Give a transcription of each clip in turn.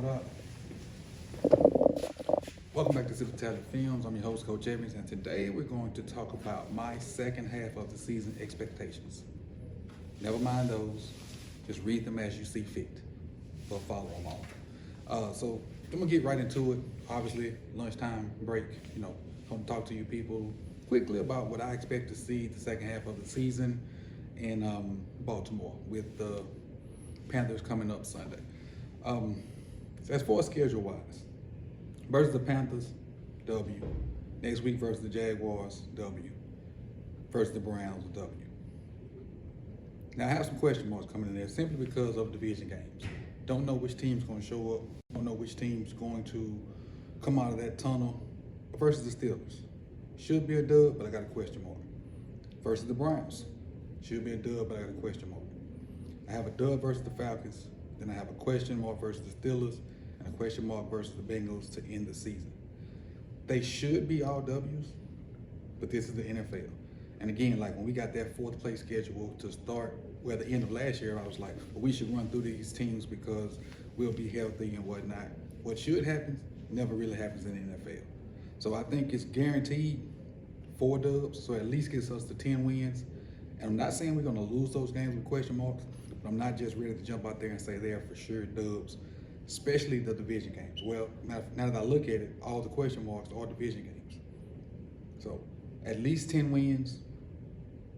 What up? Welcome back to Super Talent Films. I'm your host, Coach Evans, and today we're going to talk about my second half of the season expectations. Never mind those, just read them as you see fit, but follow them all. So I'm gonna get right into it. Obviously, lunchtime break, I'm gonna talk to you people quickly about what I expect to see the second half of the season in Baltimore with the Panthers coming up Sunday. So as far as schedule-wise, versus the Panthers, W. Next week versus the Jaguars, W. Versus the Browns, W. Now I have some question marks coming in there simply because of division games. Don't know which team's going to show up. Don't know which team's going to come out of that tunnel. Versus the Steelers, should be a dub, but I got a question mark. Versus the Browns, should be a dub, but I got a question mark. I have a dub versus the Falcons. Then I have a question mark versus the Steelers and a question mark versus the Bengals to end the season. They should be all W's, but this is the NFL. And again, like when we got that fourth place schedule to start, well, at the end of last year, I was like, well, we should run through these teams because we'll be healthy and whatnot. What should happen never really happens in the NFL. So I think it's guaranteed 4 dubs, so at least gets us to 10 wins. And I'm not saying we're going to lose those games with question marks, but I'm not just ready to jump out there and say they are for sure dubs, especially the division games. Well, now that I look at it, all the question marks are division games. So at least 10 wins,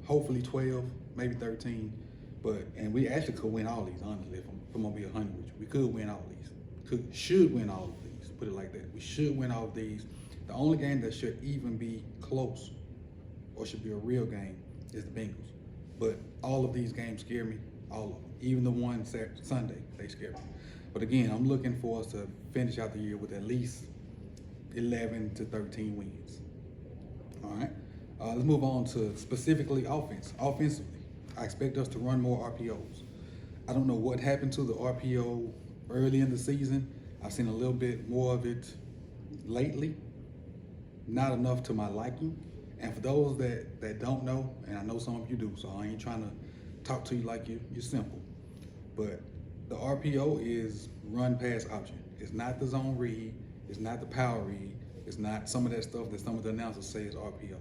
hopefully 12, maybe 13. And we actually could win all these, honestly, if I'm going to be 100 with you. We could win all these. Should win all of these, put it like that. We should win all of these. The only game that should even be close or should be a real game is the Bengals. But all of these games scare me, all of them. Even the one Sunday, they scare me. But again, I'm looking for us to finish out the year with at least 11 to 13 wins. All right, let's move on to specifically offense. Offensively, I expect us to run more RPOs. I don't know what happened to the RPO early in the season. I've seen a little bit more of it lately. Not enough to my liking. And for those that don't know, and I know some of you do, so I ain't trying to talk to you like you're simple. But the RPO is run pass option. It's not the zone read. It's not the power read. It's not some of that stuff that some of the announcers say is RPO.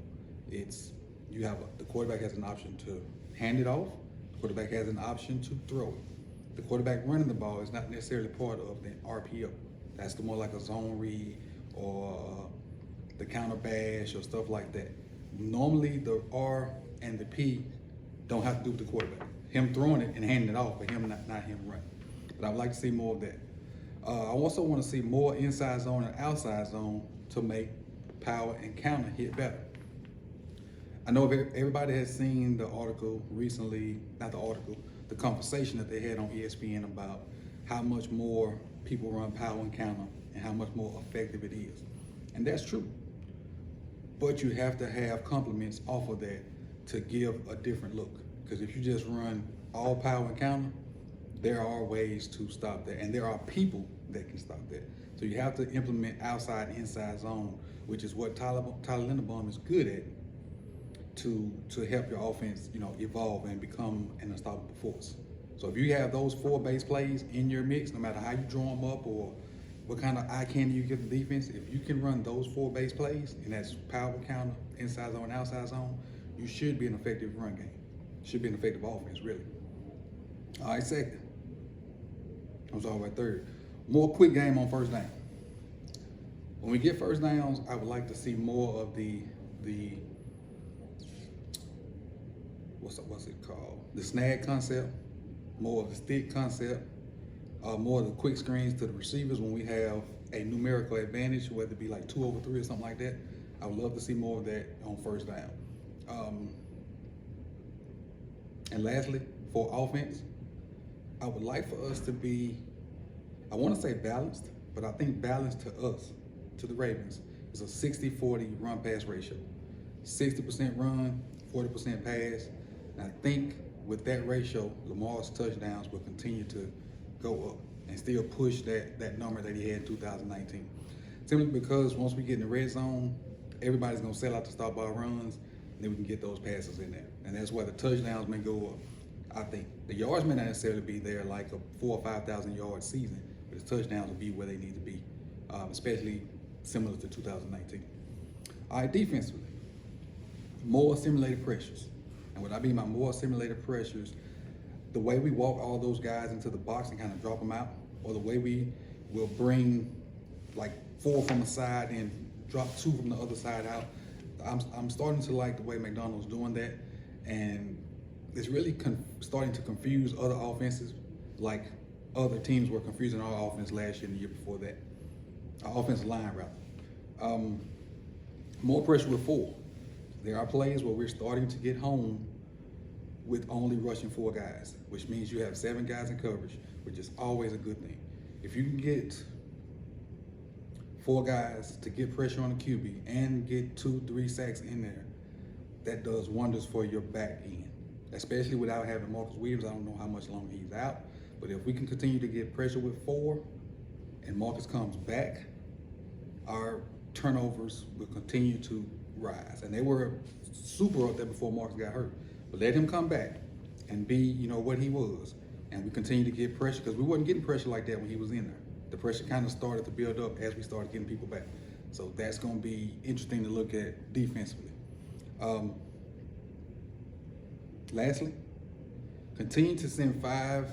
It's the quarterback has an option to hand it off. The quarterback has an option to throw it. The quarterback running the ball is not necessarily part of the RPO. That's more like a zone read or the counter bash or stuff like that. Normally the R and the P don't have to do with the quarterback. Him throwing it and handing it off, but not him running. But I would like to see more of that. I also want to see more inside zone and outside zone to make power and counter hit better. I know everybody has seen the article recently, not the article, the conversation that they had on ESPN about how much more people run power and counter and how much more effective it is. And that's true. But you have to have complements off of that to give a different look. Because if you just run all power and counter, there are ways to stop that. And there are people that can stop that. So you have to implement outside and inside zone, which is what Tyler Linderbaum is good at to help your offense, evolve and become an unstoppable force. So if you have those 4 base plays in your mix, no matter how you draw them up or what kind of eye candy you give the defense, if you can run those 4 base plays, and that's power counter, inside zone, outside zone, you should be an effective run game. Should be an effective offense, really. All right, second. I'm sorry, right, third. More quick game on first down. When we get first downs, I would like to see more of the what's it called? The snag concept, more of the stick concept, more of the quick screens to the receivers when we have a numerical advantage, whether it be like 2 over 3 or something like that. I would love to see more of that on first down. And lastly, for offense, I would like for us to be, I want to say balanced, but I think balanced to us, to the Ravens, is a 60-40 run-pass ratio. 60% run, 40% pass. And I think with that ratio, Lamar's touchdowns will continue to go up and still push that number that he had in 2019. Simply because once we get in the red zone, everybody's going to sell out the stop ball runs, and then we can get those passes in there. And that's where the touchdowns may go up. I think the yards may not necessarily be there like a 4,000 or 5,000 yard season, but his touchdowns will be where they need to be, especially similar to 2019. All right, defensively, more simulated pressures. And what I mean by more simulated pressures, the way we walk all those guys into the box and kind of drop them out, or the way we will bring like 4 from the side and drop 2 from the other side out. I'm starting to like the way McDonald's doing that, and it's really starting to confuse other offenses, like other teams were confusing our offense last year and the year before that. Our offensive line, rather. More pressure with 4. There are plays where we're starting to get home with only rushing 4 guys, which means you have 7 guys in coverage, which is always a good thing. If you can get 4 guys to get pressure on the QB and get 2-3 sacks in there, that does wonders for your back end, especially without having Marcus Williams. I don't know how much longer he's out, but if we can continue to get pressure with 4 and Marcus comes back, our turnovers will continue to rise. And they were super up there before Marcus got hurt. But let him come back and be, what he was. And we continue to get pressure, because we wasn't getting pressure like that when he was in there. The pressure kind of started to build up as we started getting people back. So that's going to be interesting to look at defensively. Lastly, continue to send 5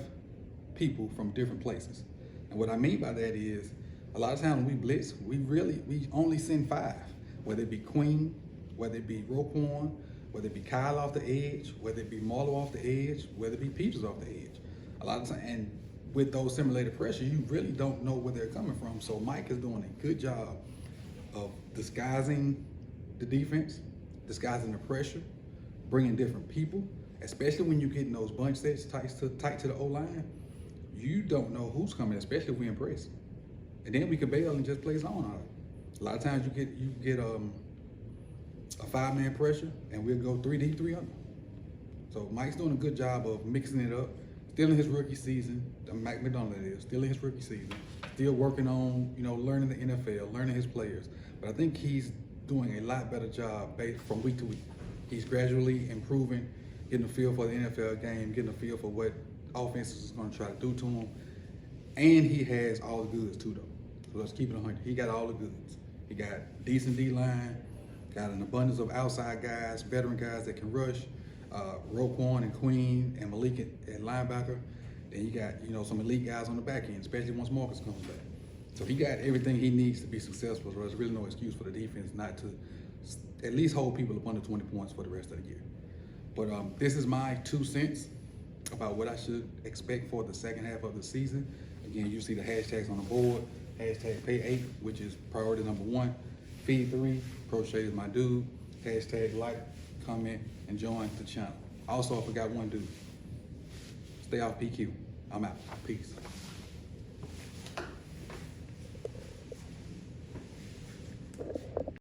people from different places. And what I mean by that is, a lot of times when we blitz, we only send 5, whether it be Queen, whether it be Roquan, whether it be Kyle off the edge, whether it be Marlowe off the edge, whether it be Peters off the edge. A lot of times, and with those simulated pressures, you really don't know where they're coming from. So Mike is doing a good job of disguising the defense, disguising the pressure, bringing different people, especially when you're getting those bunch sets tight to the O-line. You don't know who's coming, especially if we impress. And then we can bail and just play zone on it. A lot of times you get a 5-man pressure, and we'll go 3 deep, 3 under. So Mike's doing a good job of mixing it up, still in his rookie season. Mike McDonald is still in his rookie season, still working on learning the NFL, learning his players. But I think he's doing a lot better job from week to week. He's gradually improving, getting a feel for the NFL game, getting a feel for what offenses is going to try to do to him. And he has all the goods too, though. So let's keep it 100. He got all the goods. He got decent D-line, got an abundance of outside guys, veteran guys that can rush, Roquan and Queen and Malik at linebacker. Then you got, some elite guys on the back end, especially once Marcus comes back. So he got everything he needs to be successful. So there's really no excuse for the defense not to at least hold people up under 20 points for the rest of the year. But this is my 2 cents about what I should expect for the second half of the season. Again, you see the hashtags on the board. Hashtag pay8, which is priority number 1. Feed 3, Crochet is my dude. Hashtag like, comment, and join the channel. Also, I forgot one dude. Stay off PQ. I'm out. Peace.